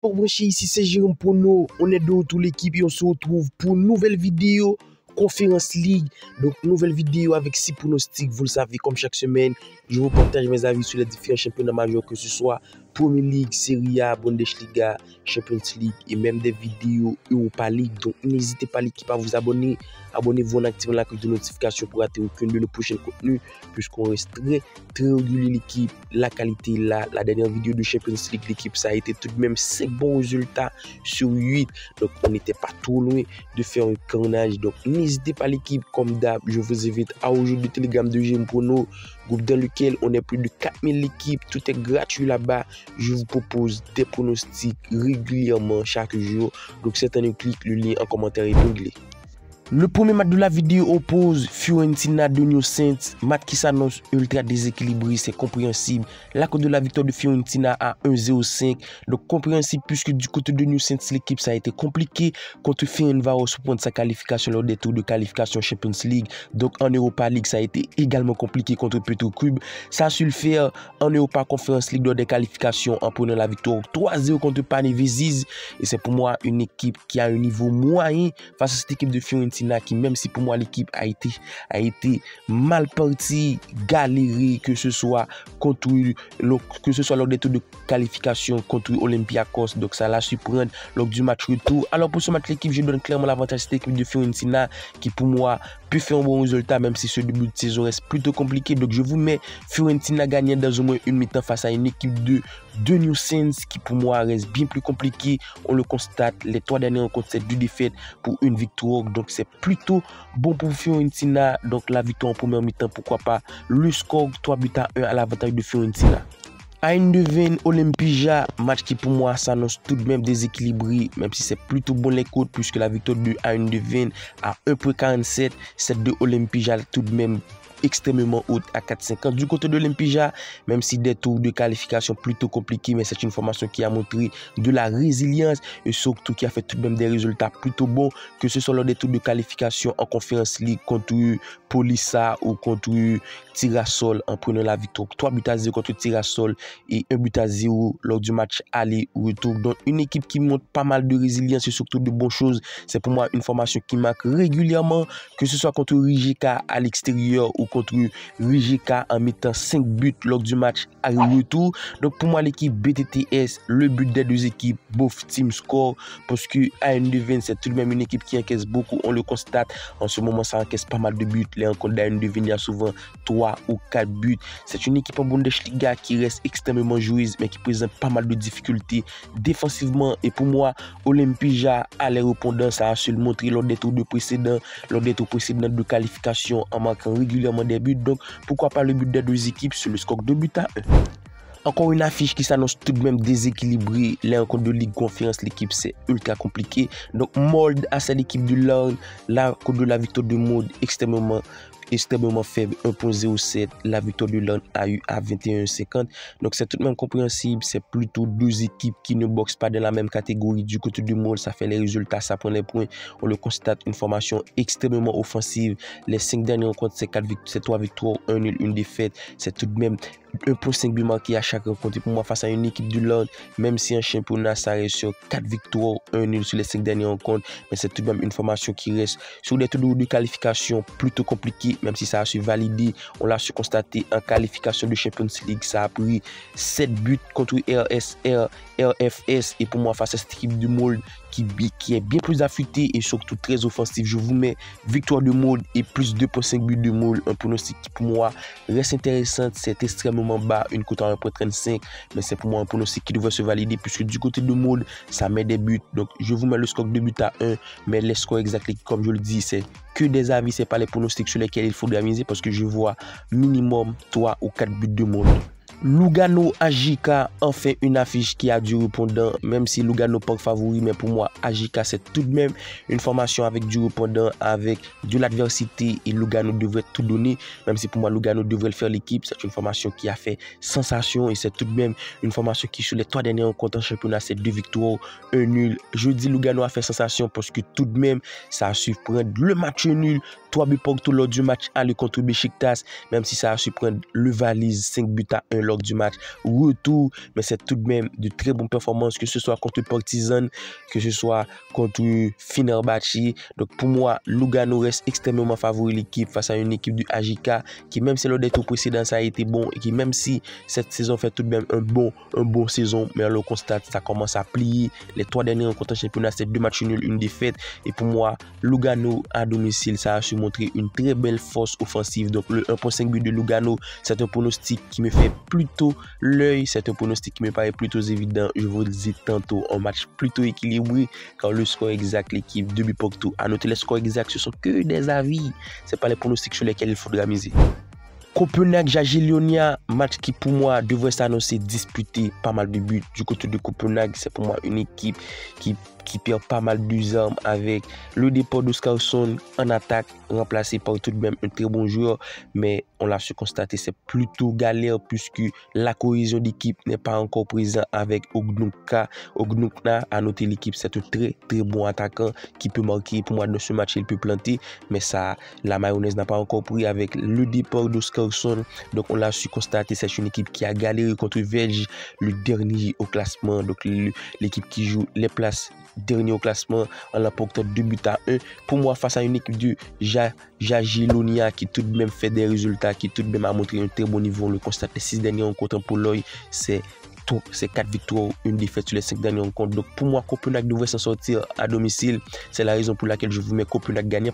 Pour brancher ici, c'est Jérôme Pono. On est de retour l'équipe et on se retrouve pour une nouvelle vidéo Conférence League. Donc, nouvelle vidéo avec 6 pronostics. Vous le savez, comme chaque semaine, je vous partage mes avis sur les différents championnats majeurs, que ce soit Premier League, Serie A, Bundesliga, Champions League et même des vidéos Europa League. Donc, n'hésitez pas l'équipe à vous abonner. Abonnez-vous en activant la cloche de notification pour rater aucun de nos prochains contenus, puisqu'on reste très régulier l'équipe. La qualité là, la dernière vidéo de Champions League, l'équipe, ça a été tout de même 5 bons résultats sur 8. Donc, on n'était pas trop loin de faire un carnage. Donc, n'hésitez pas l'équipe, comme d'hab, je vous invite à rejoindre le Telegram de Jérôme Pono, groupe dans lequel on est plus de 4000 équipes. Tout est gratuit là-bas. Je vous propose des pronostics régulièrement chaque jour. Donc, c'est un clic, le lien en commentaire épinglé. Le premier match de la vidéo oppose Fiorentina de New Saints, match qui s'annonce ultra déséquilibré, c'est compréhensible. La cote de la victoire de Fiorentina à 1,05, donc compréhensible puisque du côté de New Saints, l'équipe ça a été compliqué contre Ferencváros pour prendre sa qualification lors des tours de qualification Champions League. Donc en Europa League, ça a été également compliqué contre Petro Club. Ça a su le faire en Europa Conference League lors des qualifications en prenant la victoire 3-0 contre Panevėžys. Et c'est pour moi une équipe qui a un niveau moyen face à cette équipe de Fiorentina, qui même si pour moi l'équipe a été mal partie, galérée, que ce soit lors des tours de qualification contre Olympiakos, donc ça l'a su prendre lors du match retour. Alors pour ce match l'équipe, je donne clairement l'avantage à cette équipe de Fiorentina qui pour moi peut faire un bon résultat, même si ce début de saison reste plutôt compliqué. Donc je vous mets Fiorentina gagnant dans au moins une mi-temps face à une équipe de New Saints qui pour moi reste bien plus compliqué. On le constate, les 3 dernières rencontres c'est 2 défaites pour une victoire, donc c'est plutôt bon pour Fiorentina. Donc la victoire en première mi-temps, pourquoi pas le score 3-1 à l'avantage de Fiorentina. Eindhoven Olympija, match qui pour moi s'annonce tout de même déséquilibré, même si c'est plutôt bon les cotes, puisque la victoire de Eindhoven à 1,47, celle de Olympija tout de même extrêmement haute à 4,50. Du côté de l'Olympija, même si des tours de qualification plutôt compliqués, mais c'est une formation qui a montré de la résilience et surtout qui a fait tout de même des résultats plutôt bons, que ce soit lors des tours de qualification en Conference League contre Polissa ou contre Tirassol en prenant la victoire 3-0 contre Tirassol et 1-0 lors du match aller-retour. Donc une équipe qui montre pas mal de résilience et surtout de bonnes choses. C'est pour moi une formation qui marque régulièrement, que ce soit contre Rijeka à l'extérieur ou contre Rijeka en mettant 5 buts lors du match aller-retour. Donc pour moi l'équipe BTTS, le but des deux équipes, both team score, parce que Eindhoven c'est tout de même une équipe qui encaisse beaucoup, on le constate en ce moment, ça encaisse pas mal de buts. Les rencontres d'Eindhoven, il y a souvent 3 ou 4 buts. C'est une équipe en Bundesliga qui reste extrêmement joueuse mais qui présente pas mal de difficultés défensivement. Et pour moi, Olympija a les répondants, ça a su le montrer lors des tours précédents de qualification en marquant régulièrement des buts. Donc pourquoi pas le but des deux équipes sur le score 2-1. Encore une affiche qui s'annonce tout de même déséquilibrée. Les rencontres de Ligue Conférence, l'équipe c'est ultra compliqué. Donc Molde à cette équipe du Larne, la cote de la victoire de Molde extrêmement faible, 1,07. La victoire de Larne a eu à 21,50. Donc c'est tout de même compréhensible. C'est plutôt deux équipes qui ne boxent pas dans la même catégorie. Du côté du Molde, ça fait les résultats, ça prend les points. On le constate, une formation extrêmement offensive. Les 5 dernières rencontres, c'est 3 victoires, 1 nul, 1 défaite. C'est tout de même 1,5 but marqué à chaque rencontre. Et pour moi, face à une équipe du Larne, même si un championnat ça reste sur 4 victoires, 1 nul sur les 5 dernières rencontres, mais c'est tout de même une formation qui reste sur des tours de qualification plutôt compliqués, même si ça a su valider. On l'a su constater en qualification de Champions League, ça a pris 7 buts contre RFS. Et pour moi, face à cette équipe du Molde qui est bien plus affûtée et surtout très offensive, je vous mets victoire de Molde et plus 2,5 buts de Molde. Un pronostic qui pour moi reste intéressant, c'est extrêmement bas, une cote à 1,35, mais c'est pour moi un pronostic qui devrait se valider puisque du côté de Molde, ça met des buts. Donc je vous mets le score 2-1, mais les scores exacts, comme je le dis, c'est que des avis, c'est pas les pronostics sur lesquels il faudra miser parce que je vois minimum 3 ou 4 buts de Molde. Lugano AJK, enfin une affiche qui a du répondant, même si Lugano pas favori, mais pour moi AJK c'est tout de même une formation avec du répondant, avec de l'adversité, et Lugano devrait tout donner, même si pour moi Lugano devrait le faire l'équipe. C'est une formation qui a fait sensation et c'est tout de même une formation qui sur les 3 dernières rencontres en championnat c'est 2 victoires, 1 nul. Je dis Lugano a fait sensation parce que tout de même ça a su prendre le match nul, 3 buts partout lors du match aller contre Beşiktaş, même si ça a su prendre le valise 5-1 lors du match retour, mais c'est tout de même de très bonnes performances, que ce soit contre Partizan, que ce soit contre Fenerbahçe. Donc pour moi, Lugano reste extrêmement favori l'équipe face à une équipe du AJK qui, même si lors des tours précédents ça a été bon, et qui, même si cette saison fait tout de même un bon saison, mais on le constate, ça commence à plier. Les 3 derniers rencontres en championnat, c'est 2 matchs nuls, une défaite. Et pour moi, Lugano à domicile, ça a su montrer une très belle force offensive. Donc le 1.5 but de Lugano, c'est un pronostic qui me fait plutôt l'œil, c'est un pronostic qui me paraît plutôt évident. Je vous le dis tantôt, un match plutôt équilibré, car le score exact, l'équipe 2 buts partout. À noter, les scores exacts, ce sont que des avis, c'est pas les pronostics sur lesquels il faudra miser. Copenhague-Jagiellonia, match qui pour moi devrait s'annoncer disputé, pas mal de buts du côté de Copenhague. C'est pour moi une équipe qui perd pas mal d'armes avec le départ d'Oskarsson en attaque, remplacé par tout de même un très bon joueur, mais on l'a su constater, c'est plutôt galère puisque la cohésion d'équipe n'est pas encore présente avec Ognukna. À noter l'équipe, c'est un très bon attaquant qui peut marquer. Pour moi, dans ce match, il peut planter, mais ça, la mayonnaise n'a pas encore pris avec le départ d'Oskarsson. Donc on l'a su constater, c'est une équipe qui a galéré contre Velge, le dernier au classement. Donc l'équipe qui joue les places dernier au classement en l'emportant 2-1. Pour moi, face à une équipe de Jagiellonia qui tout de même fait des résultats, qui tout de même a montré un très bon niveau, on le constate, les 6 derniers rencontres pour l'œil, c'est 4 victoires, une défaite sur les 5 derniers rencontres. Donc pour moi, Copenhague devrait s'en sortir à domicile. C'est la raison pour laquelle je vous mets Copenhague gagnant,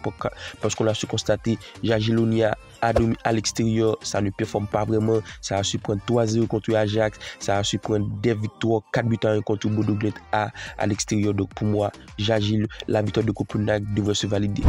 parce qu'on a su constater Jagiellonia à l'extérieur, ça ne performe pas vraiment. Ça a su prendre 3-0 contre Ajax, ça a su prendre des victoires, 4-1 contre Bodo Glimt à l'extérieur. Donc pour moi, la victoire de Copenhague devrait se valider.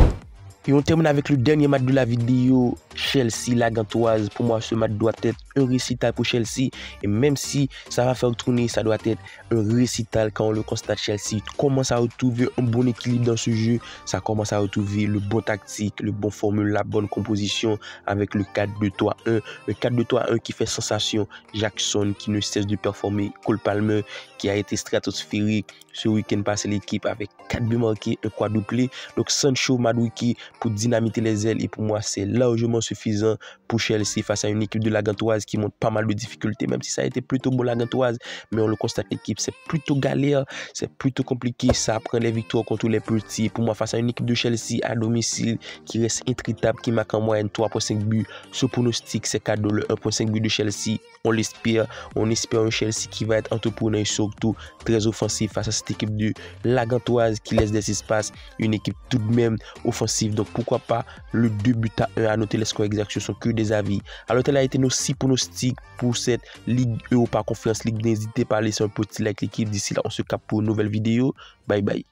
Et on termine avec le dernier match de la vidéo, Chelsea-La Gantoise. Pour moi, ce match doit être un récital pour Chelsea. Et même si ça va faire tourner, ça doit être un récital quand on le constate. Chelsea commence à retrouver un bon équilibre dans ce jeu. Ça commence à retrouver le bon tactique, le bon formule, la bonne composition avec le 4-2-3-1. Le 4-2-3-1 qui fait sensation. Jackson qui ne cesse de performer. Cole Palmer qui a été stratosphérique ce week-end passé, l'équipe avec 4 buts marqués, un quadruplé. Donc Sancho, Madueke pour dynamiter les ailes, et pour moi c'est largement suffisant pour Chelsea face à une équipe de la Gantoise qui montre pas mal de difficultés, même si ça a été plutôt bon la Gantoise, mais on le constate, l'équipe c'est plutôt galère, c'est plutôt compliqué, ça prend les victoires contre les petits. Pour moi, face à une équipe de Chelsea à domicile qui reste intraitable, qui marque en moyenne 3.5 buts, ce pronostic c'est cadeau, le 1.5 buts de Chelsea, on l'espère, on espère un Chelsea qui va être entrepreneur et surtout très offensif face à cette équipe de la Gantoise qui laisse des espaces, une équipe tout de même offensive. Donc pourquoi pas le 2-1. À noter les scores exacts, ce sont que des avis. Alors tel a été nos 6 pronostics pour cette Ligue Europa Conference League. N'hésitez pas à laisser un petit like l'équipe. D'ici là, on se capte pour une nouvelle vidéo. Bye bye.